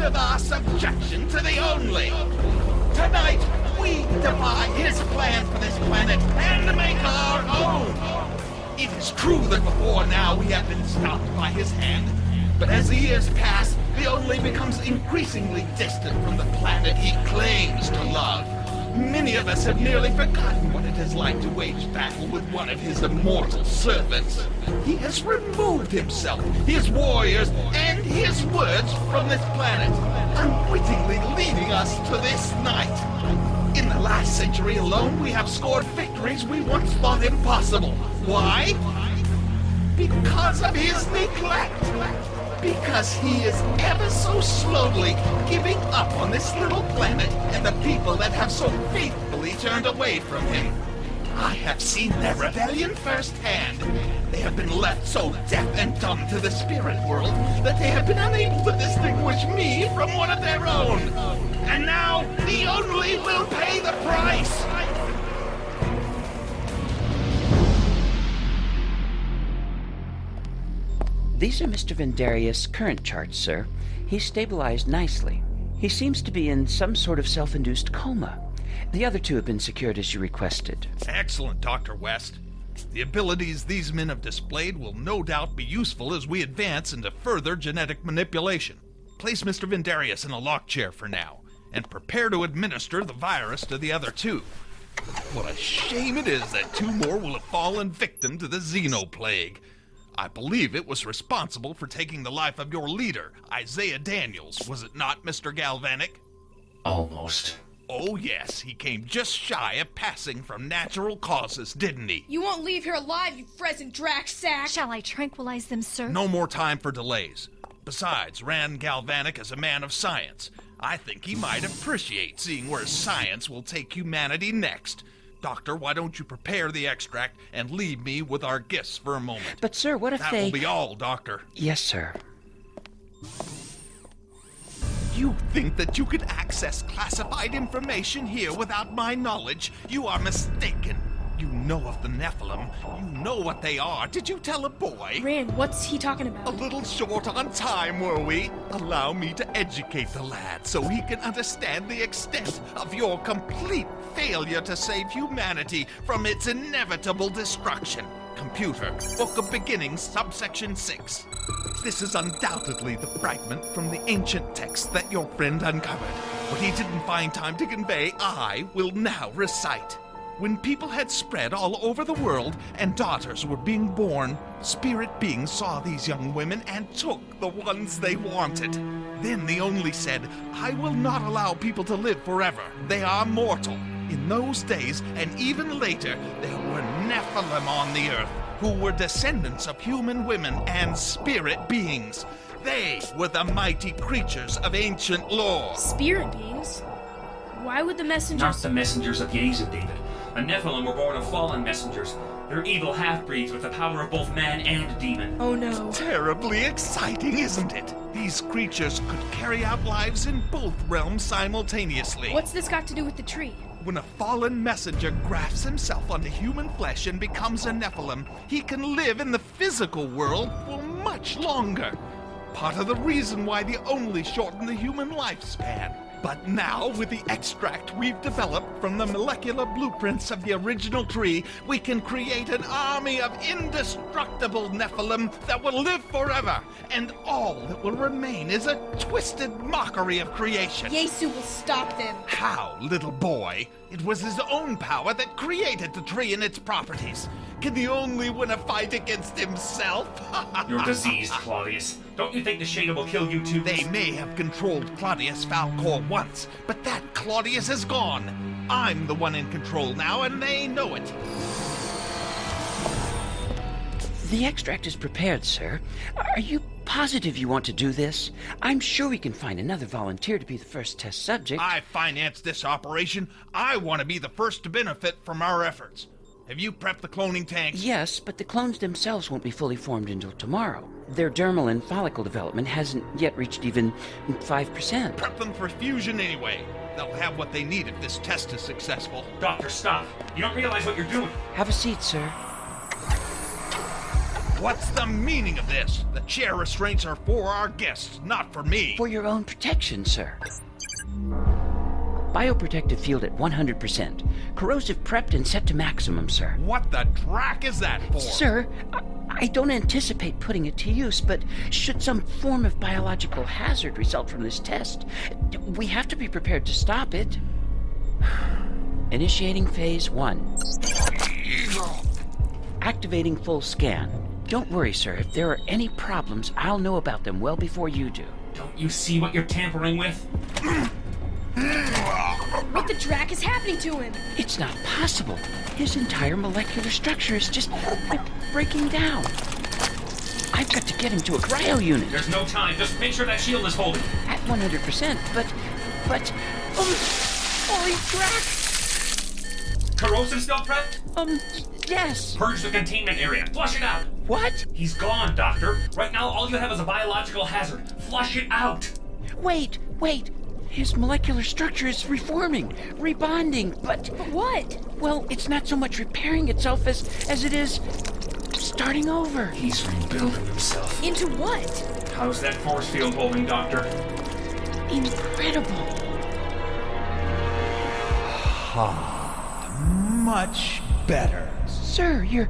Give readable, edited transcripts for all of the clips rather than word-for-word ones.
sign of our subjection to the Only. Tonight, we defy his plan for this planet and make our own. It is true that before now we have been stopped by his hand, but as the years pass, the Only becomes increasingly distant from the planet he claims to love. Many of us have nearly forgotten what it is like to wage battle with one of his immortal servants. He has removed himself, his warriors, and his words from this planet, unwittingly leading us to this night. In the last century alone, we have scored victories we once thought impossible. Why? Because of his neglect. Because he is ever so slowly giving up on this little planet and the people that have so faithfully turned away from him. I have seen their rebellion firsthand. They have been left so deaf and dumb to the spirit world that they have been unable to distinguish me from one of their own. And now, the Only will pay the price! These are Mr. Vendarius' current charts, sir. He's stabilized nicely. He seems to be in some sort of self-induced coma. The other two have been secured as you requested. Excellent, Dr. West. The abilities these men have displayed will no doubt be useful as we advance into further genetic manipulation. Place Mr. Vendarius in a lock chair for now, and prepare to administer the virus to the other two. What a shame it is that two more will have fallen victim to the Xenoplague. I believe it was responsible for taking the life of your leader, Isaiah Daniels, was it not, Mr. Galvanic? Almost. Oh yes, he came just shy of passing from natural causes, didn't he? You won't leave here alive, you Frandsen drag sack! Shall I tranquilize them, sir? No more time for delays. Besides, Rand Galvanic is a man of science. I think he might appreciate seeing where science will take humanity next. Doctor, why don't you prepare the extract and leave me with our guests for a moment? But, sir, what if That they... will be all, Doctor. Yes, sir. You think that you could access classified information here without my knowledge? You are mistaken. You know of the Nephilim. You know what they are. Did you tell a boy? Rand, what's he talking about? A little short on time, were we? Allow me to educate the lad so he can understand the extent of your complete failure to save humanity from its inevitable destruction. Computer, Book of Beginnings, subsection 6. This is undoubtedly the fragment from the ancient text that your friend uncovered. What he didn't find time to convey, I will now recite. When people had spread all over the world and daughters were being born, spirit beings saw these young women and took the ones they wanted. Then the Only said, I will not allow people to live forever. They are mortal. In those days, and even later, there were Nephilim on the earth, who were descendants of human women and spirit beings. They were the mighty creatures of ancient lore. Spirit beings? Why would the messengers... Not the messengers of Yezu, David. The Nephilim were born of fallen messengers. They're evil half-breeds with the power of both man and demon. Oh no. Terribly exciting, isn't it? These creatures could carry out lives in both realms simultaneously. What's this got to do with the tree? When a fallen messenger grafts himself onto human flesh and becomes a Nephilim, he can live in the physical world for much longer. Part of the reason why the Only shortened the human lifespan. But now, with the extract we've developed from the molecular blueprints of the original tree, we can create an army of indestructible Nephilim that will live forever. And all that will remain is a twisted mockery of creation. Yezu will stop them. How, little boy? It was his own power that created the tree and its properties. Can the Only win a fight against himself? You're diseased, Claudius. Don't you think the Shader will kill you too? They may have controlled Claudius Falcor once, but that Claudius is gone. I'm the one in control now, and they know it. The extract is prepared, sir. Are you positive you want to do this? I'm sure we can find another volunteer to be the first test subject. I financed this operation. I want to be the first to benefit from our efforts. Have you prepped the cloning tanks? Yes, but the clones themselves won't be fully formed until tomorrow. Their dermal and follicle development hasn't yet reached even 5%. Prep them for fusion anyway. They'll have what they need if this test is successful. Doctor, stop. You don't realize what you're doing. Have a seat, sir. What's the meaning of this? The chair restraints are for our guests, not for me. For your own protection, sir. Bioprotective field at 100%. Corrosive prepped and set to maximum, sir. What the track is that for? Sir, I don't anticipate putting it to use, but should some form of biological hazard result from this test, we have to be prepared to stop it. Initiating phase 1. Activating full scan. Don't worry, sir. If there are any problems, I'll know about them well before you do. Don't you see what you're tampering with? What the drac is happening to him? It's not possible. His entire molecular structure is just breaking down. I've got to get him to a cryo unit. There's no time. Just make sure that shield is holding. At 100%, but, holy crap! Corrosive still prepped? Yes. Purge the containment area. Flush it out. What? He's gone, Doctor. Right now, all you have is a biological hazard. Flush it out. Wait. His molecular structure is reforming, rebonding, but what? Well, it's not so much repairing itself as it is starting over. He's rebuilding himself. Into what? How's that force field holding, Doctor? Incredible. Much better. Sir, your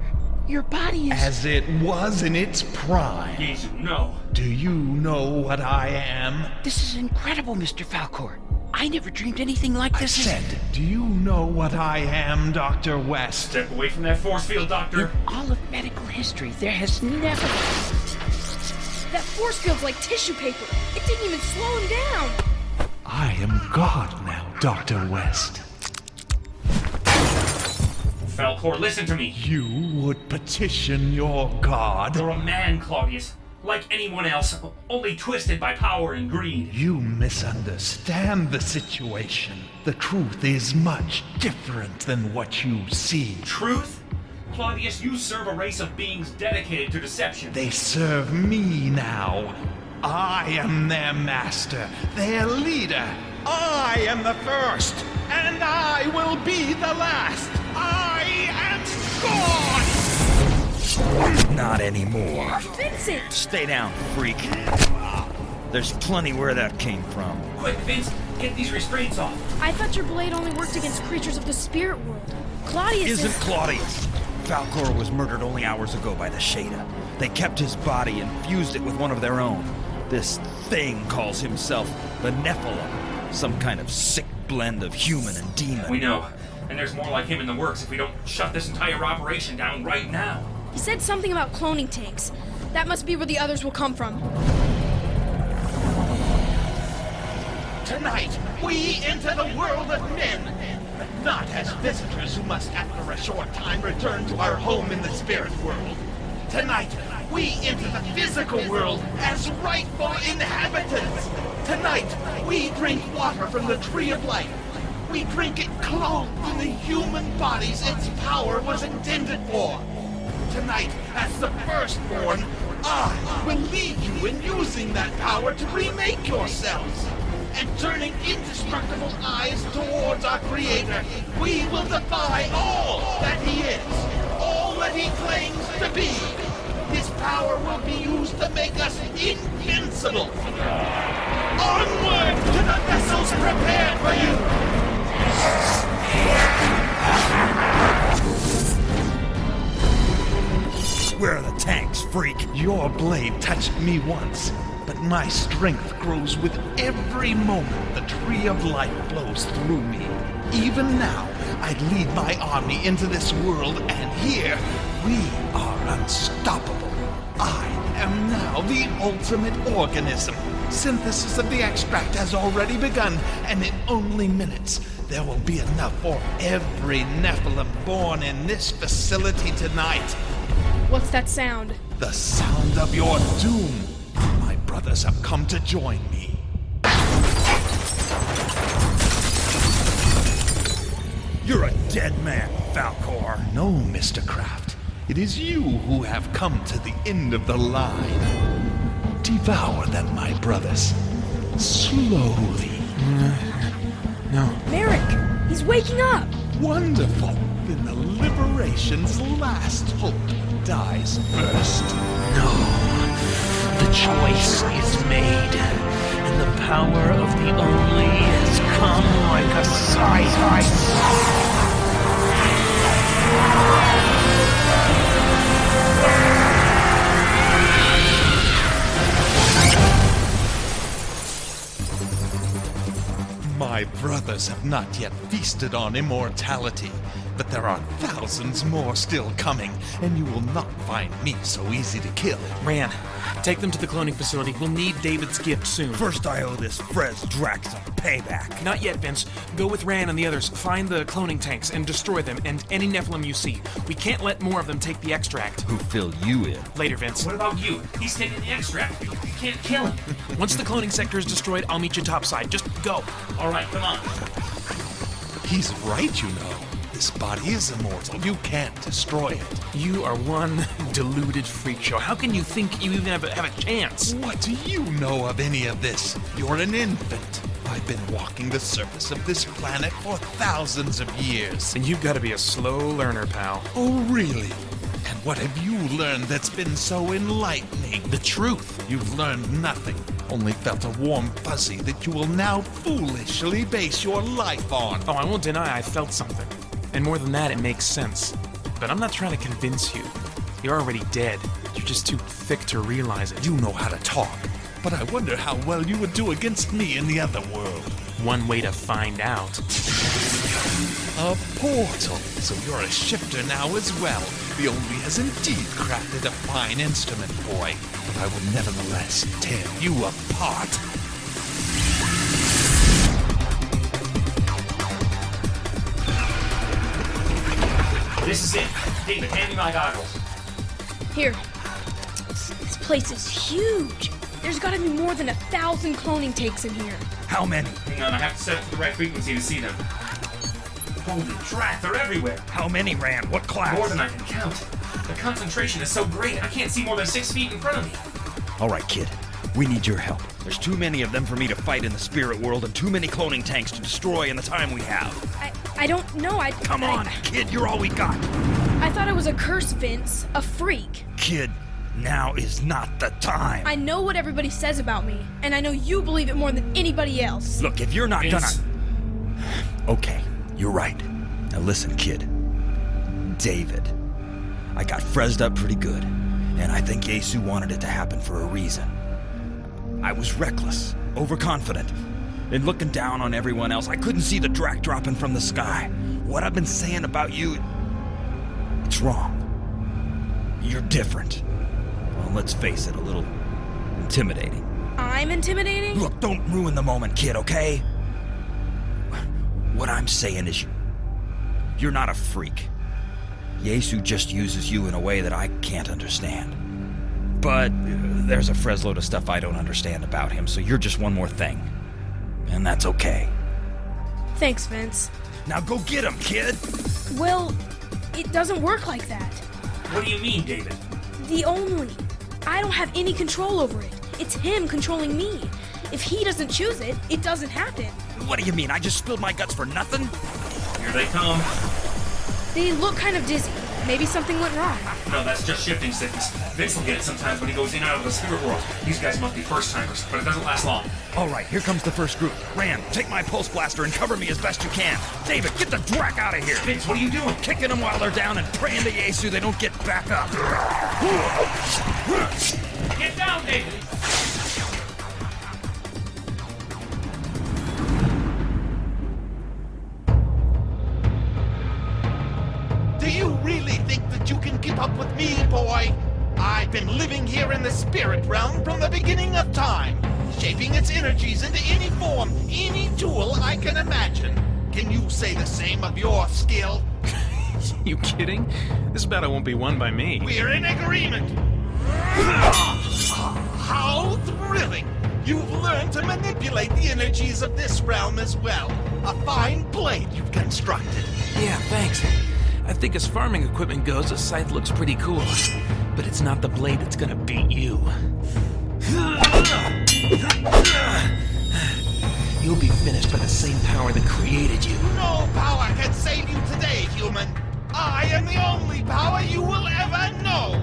body is... As it was in its prime. Jesus, no. Do you know what I am? This is incredible, Mr. Falcor. I never dreamed anything like I this. said, do you know what I am, Dr. West? Step away from that force field, Doctor. In all of medical history, there has never... That force field's like tissue paper. It didn't even slow him down. I am God now, Dr. West. Falcor, listen to me. You would petition your God? You're a man, Claudius. Like anyone else, only twisted by power and greed. You misunderstand the situation. The truth is much different than what you see. Truth? Claudius, you serve a race of beings dedicated to deception. They serve me now. I am their master, their leader. I am the first, and I will be the last. I am God! Not anymore. Vincent! Stay down, freak. There's plenty where that came from. Quick, Vince, get these restraints off. I thought your blade only worked against creatures of the spirit world. Claudius Isn't is... Claudius? Falcor was murdered only hours ago by the Shada. They kept his body and fused it with one of their own. This thing calls himself the Nephilim. Some kind of sick blend of human and demon. We know. And there's more like him in the works if we don't shut this entire operation down right now. He said something about cloning tanks. That must be where the others will come from. Tonight, we enter the world of men, but not as visitors who must after a short time return to our home in the spirit world. Tonight, we enter the physical world as rightful inhabitants. Tonight, we drink water from the tree of life. We drink it clothed in the human bodies its power was intended for. Tonight, as the firstborn, I will lead you in using that power to remake yourselves. And turning indestructible eyes towards our Creator, we will defy all that He is, all that He claims to be. His power will be used to make us invincible. Onward to the vessels prepared for you! Where are the tanks, freak? Your blade touched me once, but my strength grows with every moment the tree of life flows through me. Even now, I lead my army into this world, and here, we are unstoppable. I am now the ultimate organism. Synthesis of the extract has already begun, and in only minutes, there will be enough for every Nephilim born in this facility tonight. What's that sound? The sound of your doom. My brothers have come to join me. You're a dead man, Falcor. No, Mr. Kraft. It is you who have come to the end of the line. Devour them, my brothers. Slowly. No. Merrick! He's waking up! Wonderful. Then the liberation's last hope dies first. No. The choice is made, and the power of the Only has come like a scythe. My brothers have not yet feasted on immortality, but there are thousands more still coming, and you will not find me so easy to kill. Ran, take them to the cloning facility. We'll need David's gift soon. First I owe this Frandsen some payback. Not yet, Vince. Go with Ran and the others. Find the cloning tanks and destroy them, and any Nephilim you see. We can't let more of them take the extract. Who filled you in? Later, Vince. What about you? He's taking the extract. You can't kill him. Once the cloning sector is destroyed, I'll meet you topside. Just go. All right, come on. He's right, you know. This body is immortal. You can't destroy it. You are one deluded freak show. How can you think you even have a chance? What do you know of any of this? You're an infant. I've been walking the surface of this planet for thousands of years. And you've got to be a slow learner, pal. Oh, really? And what have you learned that's been so enlightening? The truth. You've learned nothing. Only felt a warm fuzzy that you will now foolishly base your life on. Oh, I won't deny I felt something. And more than that, it makes sense. But I'm not trying to convince you. You're already dead. You're just too thick to realize it. You know how to talk, but I wonder how well you would do against me in the other world. One way to find out. A portal. So you're a shifter now as well. The Only has indeed crafted a fine instrument, boy. But I will nevertheless tear you apart. This is it. David, hand me my goggles. Here. This place is huge. There's gotta be more than 1,000 cloning tanks in here. How many? Hang on, I have to set it to the right frequency to see them. Holy crap, they're everywhere. How many, Ran? What class? More than I can count. The concentration is so great, I can't see more than 6 feet in front of me. All right, kid. We need your help. There's too many of them for me to fight in the spirit world and too many cloning tanks to destroy in the time we have. I don't know. Come on, kid. You're all we got. I thought it was a curse, Vince. A freak. Kid, now is not the time. I know what everybody says about me, and I know you believe it more than anybody else. Look, if you're not Vince. gonna... Okay, you're right. Now listen, kid. David. I got frezzed up pretty good, and I think Yesu wanted it to happen for a reason. I was reckless, overconfident, and looking down on everyone else. I couldn't see the Drac dropping from the sky. What I've been saying about you, it's wrong. You're different. Well, let's face it, a little intimidating. I'm intimidating? Look, don't ruin the moment, kid, okay? What I'm saying is you're not a freak. Yesu just uses you in a way that I can't understand. But there's a Fresload of stuff I don't understand about him, so you're just one more thing. And that's okay. Thanks, Vince. Now go get him, kid! Well, it doesn't work like that. What do you mean, David? The Only. I don't have any control over it. It's him controlling me. If he doesn't choose it, it doesn't happen. What do you mean? I just spilled my guts for nothing? Here they come. They look kind of dizzy. Maybe something went wrong. No, that's just shifting sickness. Vince will get it sometimes when he goes in and out of the spirit world. These guys must be first-timers, but it doesn't last long. All right, here comes the first group. Ran, take my pulse blaster and cover me as best you can. David, get the Drac out of here. Vince, what are you doing? Kicking them while they're down and praying to Yesu they don't get back up. Get down, David! Do you really think that you can keep up with me, boy? I've been living here in the spirit realm from the beginning of time, shaping its energies into any form, any tool I can imagine. Can you say the same of your skill? You kidding? This battle won't be won by me. We're in agreement. How thrilling! You've learned to manipulate the energies of this realm as well. A fine blade you've constructed. Yeah, thanks. I think as farming equipment goes, the scythe looks pretty cool. But it's not the blade that's gonna beat you. You'll be finished by the same power that created you. No power can save you today, human. I am the only power you will ever know!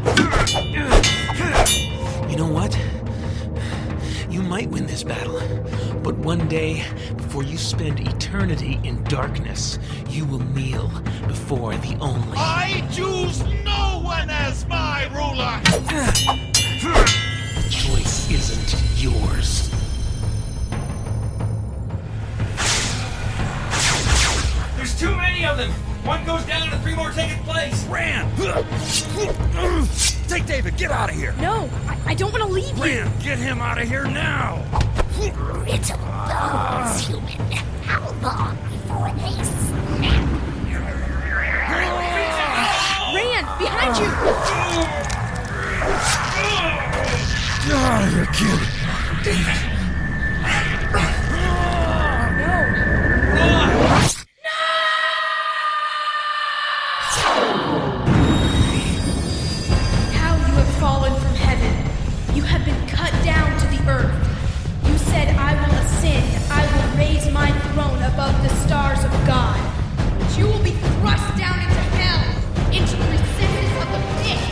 You know what? You might win this battle, but one day, before you spend eternity in darkness, you will kneel before the only. I choose no one as my ruler! The choice isn't yours. There's too many of them! One goes down and 3 more take its place! Ran! Take David, get out of here! No, I don't want to leave you. Ran, get him out of here now! Brittle bones, human. How long before they snap? Rand, behind you! Get out of here, kid! David! How you have fallen from heaven. You have been cut down to the earth. You said, I will ascend, I will raise my throne above the stars of God. But you will be thrust down into hell, into the recesses of the pit.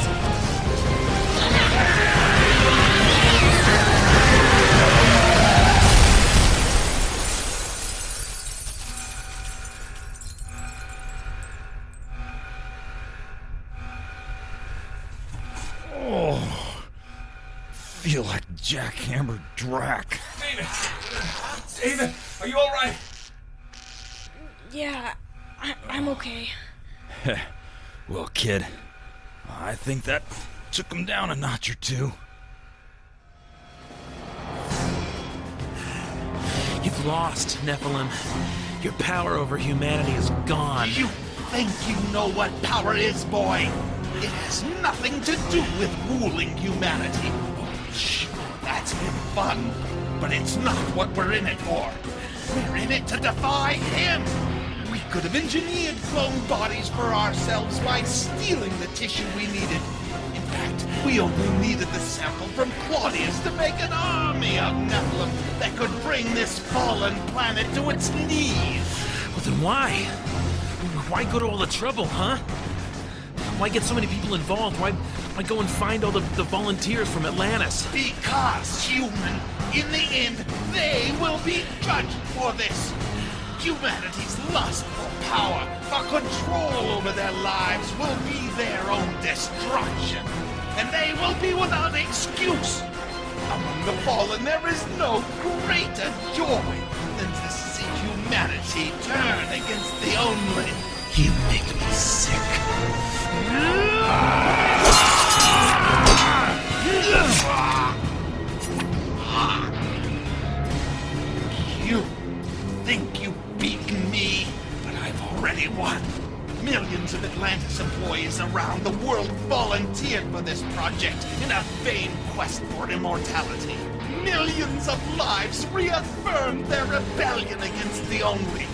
Feel like jackhammered Drac. David! David, are you alright? Yeah, I'm okay. Well, kid, I think that took him down a notch or two. You've lost, Nephilim. Your power over humanity is gone. You think you know what power is, boy? It has nothing to do with ruling humanity. Sure, that's been fun, but it's not what we're in it for. We're in it to defy him. We could have engineered clone bodies for ourselves by stealing the tissue we needed. In fact, we only needed the sample from Claudius to make an army of Nephilim that could bring this fallen planet to its knees. Well, then why? Why go to all the trouble, huh? Why get so many people involved? Why go and find all the volunteers from Atlantis? Because, human, in the end, they will be judged for this. Humanity's lust for power, for control over their lives, will be their own destruction. And they will be without excuse. Among the fallen, there is no greater joy than to see humanity turn against the only. You make me sick. You think you've beaten me, but I've already won. Millions of Atlantis employees around the world volunteered for this project in a vain quest for immortality. Millions of lives reaffirmed their rebellion against the only.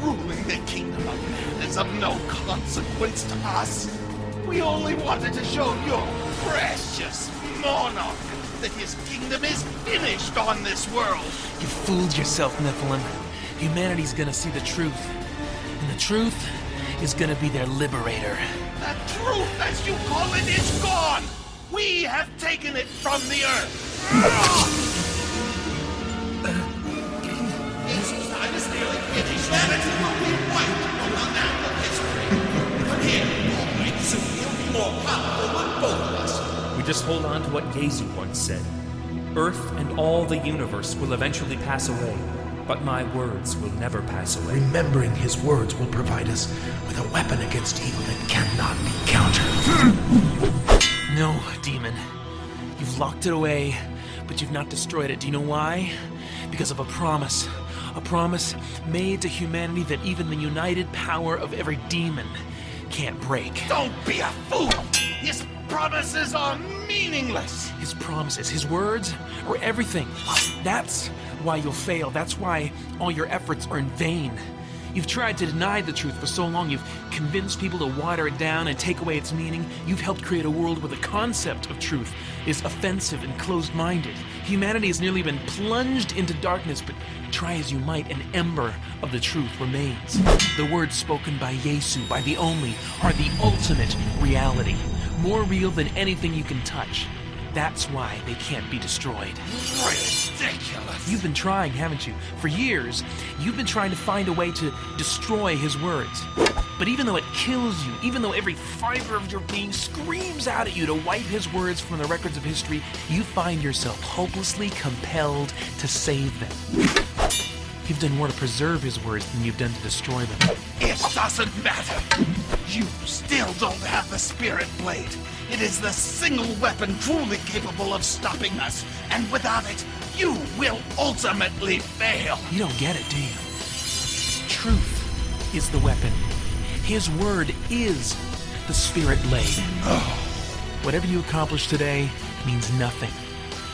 Ruling the kingdom of man is of no consequence to us. We only wanted to show your precious monarch that his kingdom is finished on this world. You fooled yourself, Nephilim. Humanity's gonna see the truth. And the truth is gonna be their liberator. The truth, as you call it, is gone. We have taken it from the earth. Jesus, time is nearly finished. Humanity will be wiped from the map of history. But here, alright, soon he'll be more powerful than both of us. We just hold on to what Yezu once said. Earth and all the universe will eventually pass away, but my words will never pass away. Remembering his words will provide us with a weapon against evil that cannot be countered. No, demon. You've locked it away, but you've not destroyed it. Do you know why? Because of a promise. A promise made to humanity that even the united power of every demon can't break. Don't be a fool! His promises are meaningless! His promises, his words, are everything. That's why you'll fail. That's why all your efforts are in vain. You've tried to deny the truth for so long. You've convinced people to water it down and take away its meaning. You've helped create a world where the concept of truth is offensive and closed-minded. Humanity has nearly been plunged into darkness, but try as you might, an ember of the truth remains. The words spoken by Yesu, by the only, are the ultimate reality. More real than anything you can touch. That's why they can't be destroyed. Ridiculous. You've been trying, haven't you? For years, you've been trying to find a way to destroy his words. But even though it kills you, even though every fiber of your being screams out at you to wipe his words from the records of history, you find yourself hopelessly compelled to save them. You've done more to preserve his words than you've done to destroy them. It doesn't matter. You still don't have the Spirit Blade. It is the single weapon truly capable of stopping us, and without it, you will ultimately fail. You don't get it, do you? Truth is the weapon. His word is the Spirit Blade. Whatever you accomplish today means nothing.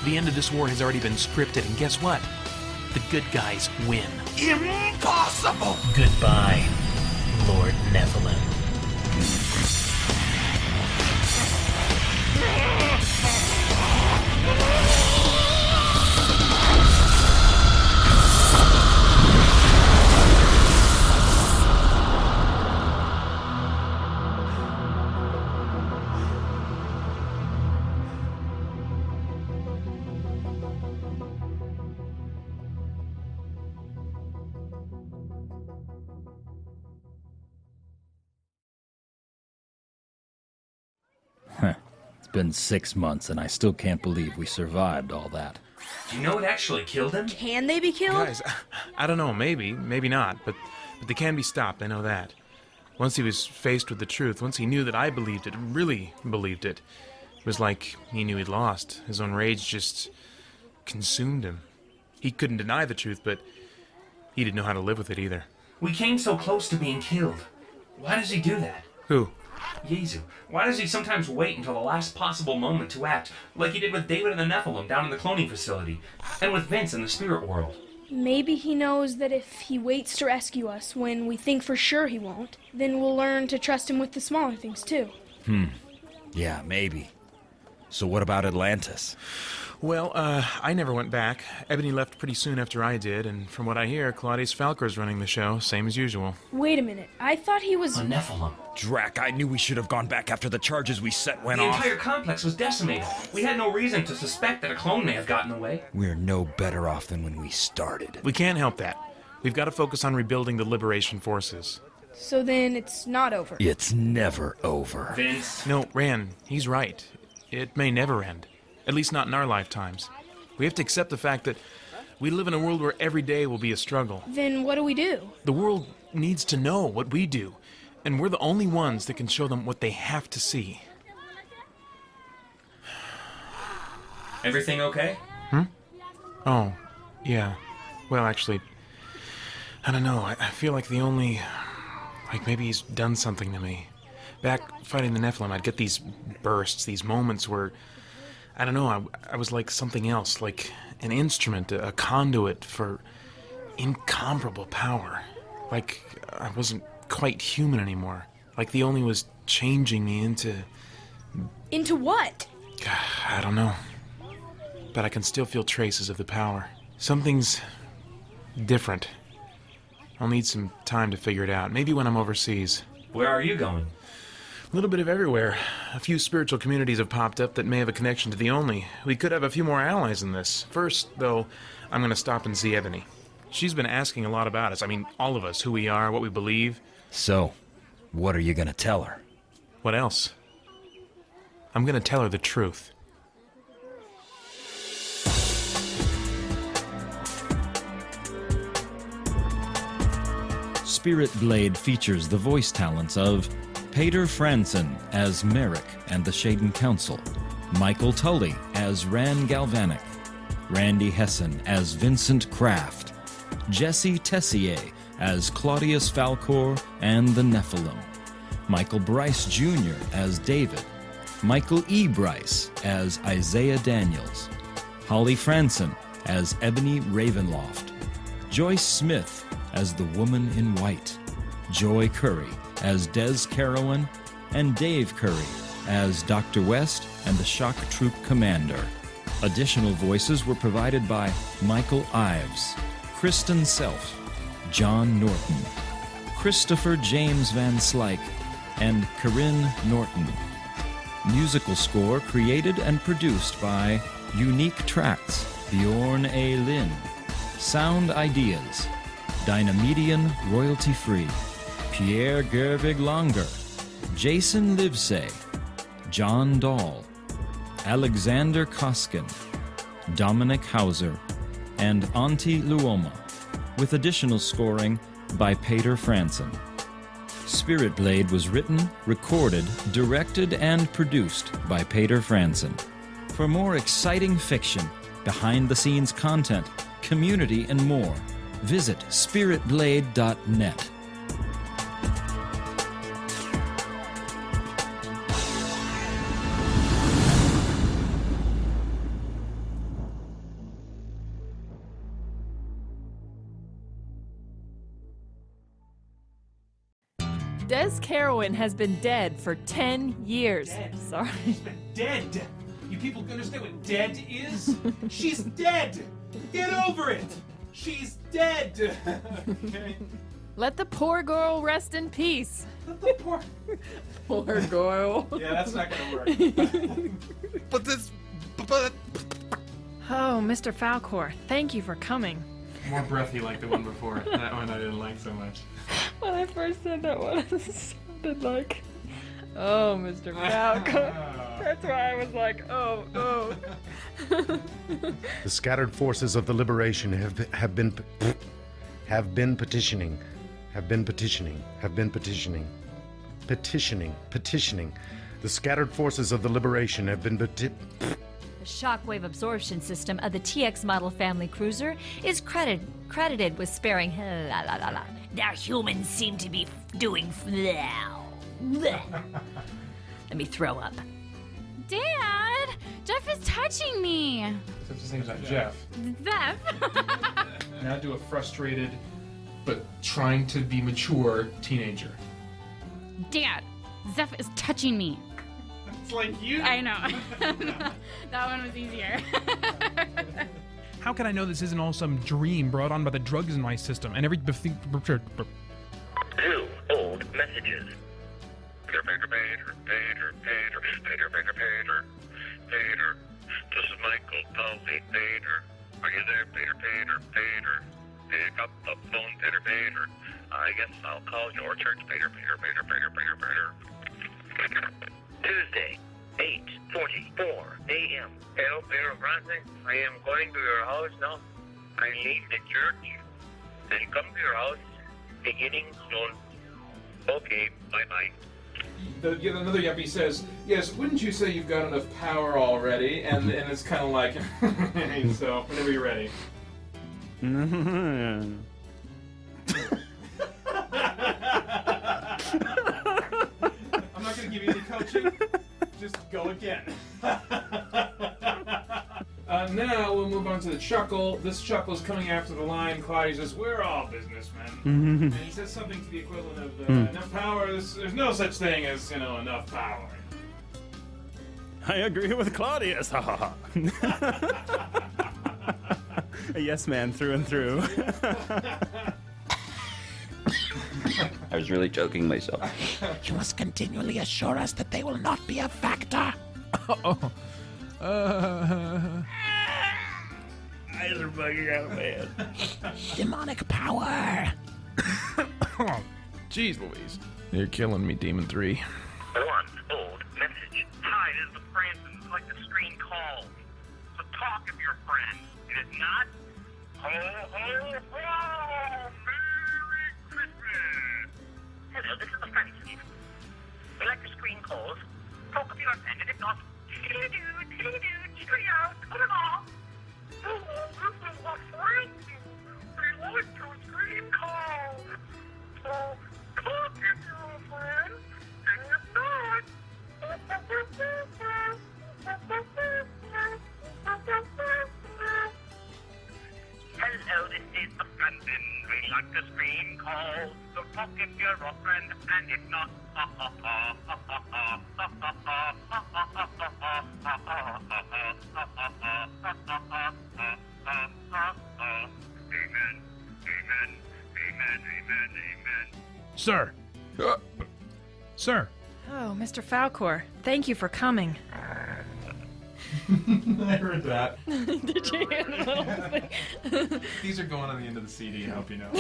The end of this war has already been scripted, and guess what? The good guys win. Impossible! Goodbye, Lord Nephilim. It's been 6 months, and I still can't believe we survived all that. Do you know what actually killed him? Can they be killed? Guys, I don't know, maybe not, but they can be stopped, I know that. Once he was faced with the truth, once he knew that I believed it, really believed it, it was like he knew he'd lost. His own rage just consumed him. He couldn't deny the truth, but he didn't know how to live with it either. We came so close to being killed. Why does he do that? Who? Yesu. Why does he sometimes wait until the last possible moment to act, like he did with David and the Nephilim down in the cloning facility, and with Vince in the spirit world? Maybe he knows that if he waits to rescue us when we think for sure he won't, then we'll learn to trust him with the smaller things too. Yeah, maybe. So what about Atlantis? Well, I never went back. Ebony left pretty soon after I did, and from what I hear, Claudius Falcor's running the show, same as usual. Wait a minute, I thought he was... A Nephilim. Drac, I knew we should have gone back after the charges we set went The off. entire complex was decimated. We had no reason to suspect that a clone may have gotten away. We're no better off than when we started. We can't help that. We've got to focus on rebuilding the Liberation Forces. So then it's not over. It's never over. Vince. No, Rand, he's right. It may never end. At least not in our lifetimes. We have to accept the fact that we live in a world where every day will be a struggle. Then what do we do? The world needs to know what we do, and we're the only ones that can show them what they have to see. Everything okay? Oh, yeah. Well, actually, I don't know. I feel like like maybe he's done something to me. Back fighting the Nephilim, I'd get these bursts, these moments where, I don't know, I was like something else, like an instrument, a conduit for incomparable power. Like I wasn't quite human anymore. Like the Only was changing me into... Into what? I don't know. But I can still feel traces of the power. Something's different. I'll need some time to figure it out. Maybe when I'm overseas. Where are you going? A little bit of everywhere. A few spiritual communities have popped up that may have a connection to the Only. We could have a few more allies in this. First, though, I'm going to stop and see Ebony. She's been asking a lot about us. I mean, all of us, who we are, what we believe. So, what are you gonna tell her? What else? I'm going to tell her the truth. Spirit Blade features the voice talents of Paeter Frandsen as Merrick and the Shaden Council, Michael Tully as Rand Galvanic, Randy Hessen as Vincent Kraft, Jesse Tessier as Claudius Falcor and the Nephilim, Michael Bryce Jr. as David, Michael E. Bryce as Isaiah Daniels, Holly Frandsen as Ebony Ravenloft, Joyce Smith as the Woman in White, Joy Curry as Des Carolyn, and Dave Curry as Dr. West and the Shock Troop Commander. Additional voices were provided by Michael Ives, Kristen Self, John Norton, Christopher James Van Slyke, and Corinne Norton. Musical score created and produced by UniqueTracks, Bjorn A. Lynn. Sound Ideas, Dynamedian Royalty Free, Pierre Gervig Longer, Jason Livesey, John Dahl, Alexander Koskin, Dominic Hauser, and Auntie Luoma, with additional scoring by Paeter Frandsen. Spirit Blade was written, recorded, directed, and produced by Paeter Frandsen. For more exciting fiction, behind-the-scenes content, community, and more, visit spiritblade.net. Des Carowin has been dead for 10 years. Dead? Sorry. She's been dead. You people understand what dead is? She's dead. Get over it. She's dead. Okay. Let the poor girl rest in peace. The poor. Poor girl. Yeah, that's not gonna work. But Oh, Mr. Falcor, thank you for coming. More breathy like the one before. That one I didn't like so much. When I first said that one, it sounded like, oh, Mr. Falcor. That's why I was like, oh. The scattered forces of the liberation have been petitioning. The scattered forces of the liberation have been The shockwave absorption system of the TX model family cruiser is credited with sparing. Now humans seem to be doing Let me throw up. Dad! Jeff is touching me! Such his name's not Jeff. Jeff! Now do a frustrated, but trying to be mature teenager. Dad, Zeph is touching me. It's like you. I know. That one was easier. How can I know this isn't all some dream brought on by the drugs in my system and every... Two old messages. Paeter. This is Michael Palsy, Paeter. Are you there, Paeter? Pick up the phone, Paeter. I guess I'll call your church, Paeter. Tuesday, 8:44 a.m. Hello, Paeter Frandsen. I am going to your house now. I leave the church. Then come to your house beginning soon. Okay, bye-bye. Another yuppie says, yes, wouldn't you say you've got enough power already? And it's kind of like, so, whenever you're ready. I'm not going to give you any coaching. Just go again. Now we'll move on to the chuckle. This chuckle is coming after the line. Claudia says, we're all businessmen. And he says something to the equivalent of, enough power, there's no such thing as, enough power. I agree with Claudius. A yes man through and through. I was really choking myself. You must continually assure us that they will not be a factor. Eyes are bugging out, man. Demonic power. Jeez Louise. You're killing me, Demon 3. One old message. Hi, this is the Frandsen. It's like the screen calls. So talk of your friend. It is not. Ho, ho, ho! Merry Christmas! Hello, this is the Frandsen. We like the screen calls. Talk of your friend. And if not, cheerio, put it off. Oh, this is the Frandsen. We like to screen calls. So talk of your friend. And if not, hello, this is the like the screen calls. So talk if you're a friend, and if not, Amen, amen, amen, amen, amen. Sir. Sir. Oh, Mr. Falcor, thank you for coming. I heard that. Did you hear the little thing? These are going on the end of the CD, I hope you know.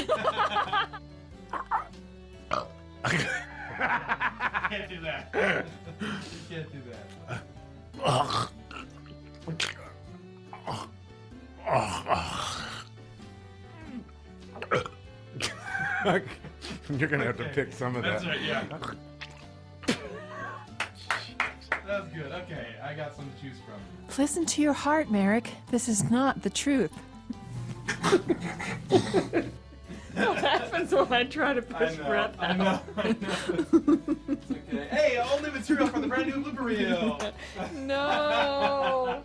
Can't do that. You can't do that. You're gonna have to pick some of that. That's right, yeah. That's good. Okay, I got some to choose from. Listen to your heart, Merrick. This is not the truth. What happens when I try to push breath out? I know. It's okay. Hey, all new material for the brand new blooper reel. No.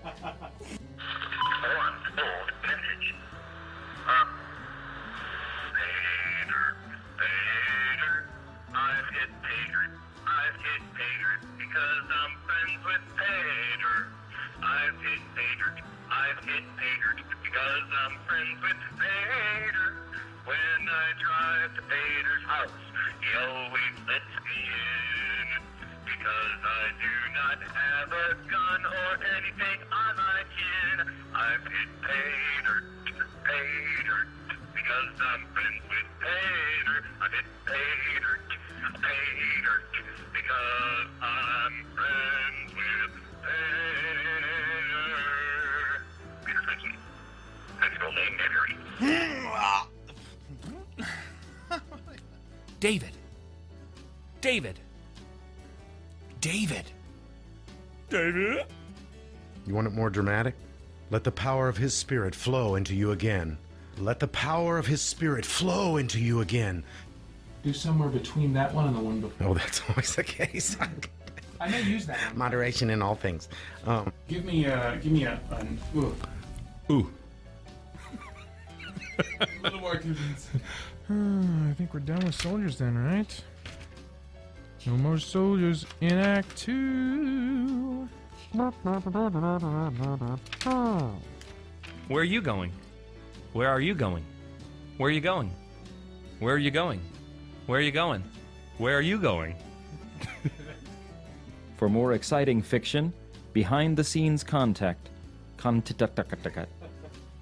I've hit Paeter because I'm friends with Paeter. I've hit Paeter because I'm friends with Paeter. When I drive to Paeter's house, he always lets me in. Because I do not have a gun or anything on my chin. I've hit Paeter because I'm friends with Paeter. I've hit Paeter because I'm friends with Paeter. Peter Frandsen. That's your name, Henry. David. David. David. David? You want it more dramatic? Let the power of his spirit flow into you again. Let the power of his spirit flow into you again. Do somewhere between that one and the one before. Oh, that's always the case. I may use that one. Moderation in all things. Give me an ooh. Ooh. A little more convincing. I think we're done with soldiers then, right? No more soldiers in Act 2. Where are you going? Where are you going? Where are you going? Where are you going? Where are you going? Where are you going? For more exciting fiction, behind-the-scenes content,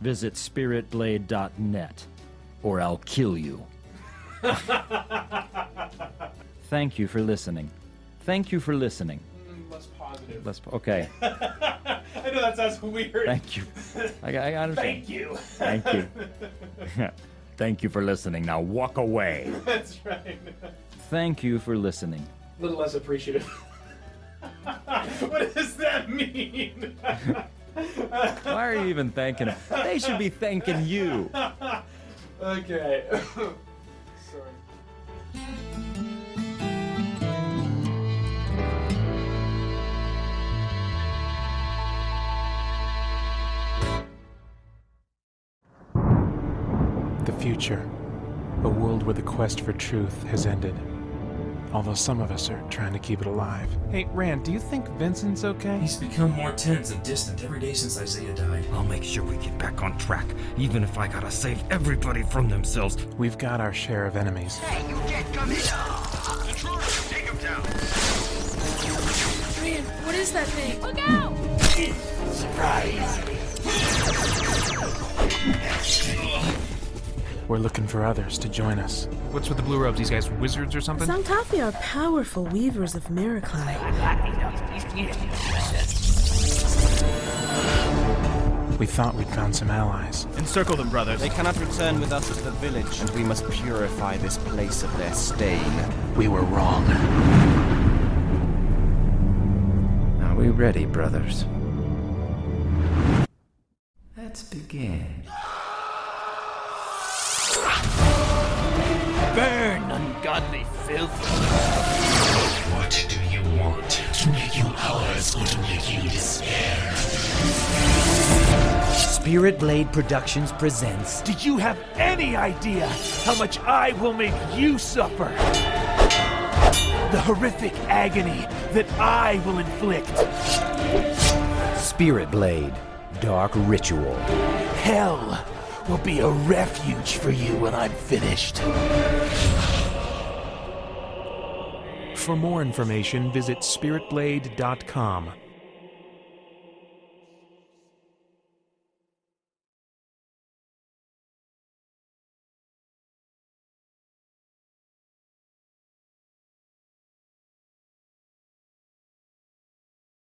visit spiritblade.net, or I'll kill you. Thank you for listening. Thank you for listening. Less positive. Okay. I know that sounds weird. Thank you. I understand. Thank you. Thank you. Thank you for listening. Now walk away. That's right. Thank you for listening. A little less appreciative. What does that mean? Why are you even thanking them? They should be thanking you. Okay. Sorry. The future. A world where the quest for truth has ended. Although some of us are trying to keep it alive. Hey, Rand, do you think Vincent's okay? He's become more tense and distant every day since Isaiah died. I'll make sure we get back on track, even if I gotta save everybody from themselves. We've got our share of enemies. Hey, you can't come in! Intruders, take him down! Rand, what is that thing? Look out! Surprise! We're looking for others to join us. What's with the blue robes? These guys wizards or something? Xantafi are powerful weavers of miracles. We thought we'd found some allies. Encircle them, brothers. They cannot return with us to the village, and we must purify this place of their stain. We were wrong. Are we ready, brothers? Let's begin. Burn, ungodly filth! What do you want? To make you ours or to make you despair? Spirit Blade Productions presents. Do you have any idea how much I will make you suffer? The horrific agony that I will inflict. Spirit Blade, Dark Ritual. Hell will be a refuge for you when I'm finished. For more information, visit spiritblade.com.